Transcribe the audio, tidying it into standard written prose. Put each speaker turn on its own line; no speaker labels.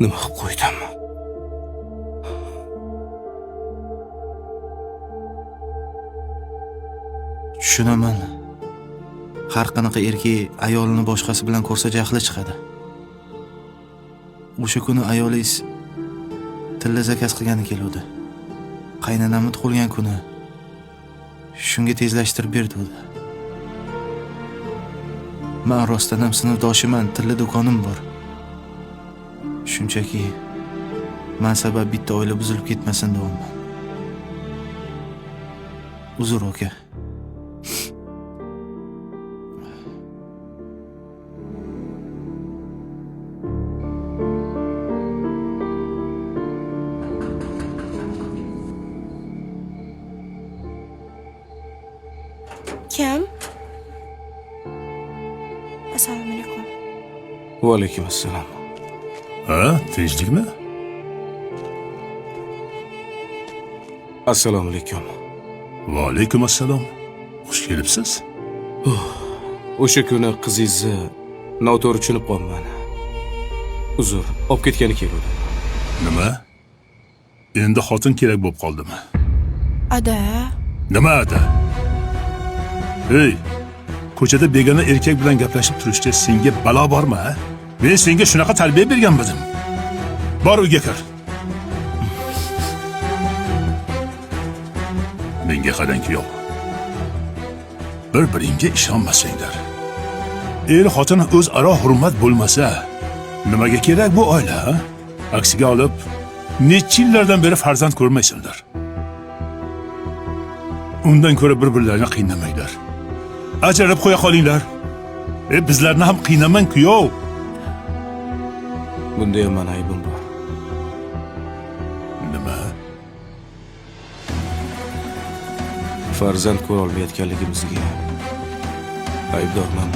Nima qilib qo'ydim?
Tushunaman. Har qanaqa erkak ayolini boshqasi bilan ko'rsa jahli chiqadi. O'sha kuni ayolingiz tilla zakaz qilgani keluvdi. Qaynonamni tug'ilgan kuni. Shunga tezlashtirib berdi edi. Men rostdan ham sinfdoshiman, tilla do'konim bor. Shunchaki men sabab bitta oila buzilib ketmasin deyapman. Uzr aka.
Kim? Assalomu alaykum.
Va alaykum assalom.
Ha, tinchlikmi?
Assalomu alaykum.
Va alaykum assalom. Xush kelibsiz.
O'sha kuni qizingizni noto'g'ri tushunib qolman. Uzr, olib ketgani keldi.
Nima? Endi xotin kerak bo'lib qoldimi?
Ada.
Nima ada? Hey, ko'chada begona erkak bilan gaplashib turishda senga balo bormi, ha? Men senga shunaqa tarbiya berganmidim. Bor uyga kir. Menga qarangki yo'q. Bir-biringga ishonmasanglar. Er-xotin o'zaro hurmat bo'lmasa, nimaga kerak bu oila, ha? Aksiga olib, necha yillardan beri farzand ko'rmaysanlar. Undan ko'ra bir-birlarini qiynamanglar. Ajralib qo'ya qolinglar. Bizlarni ham qiynamang kuyov.
Bunda ham meni aybim bor.
Nima?
Farzand ko'ra olmayotganligimizga aybdorman.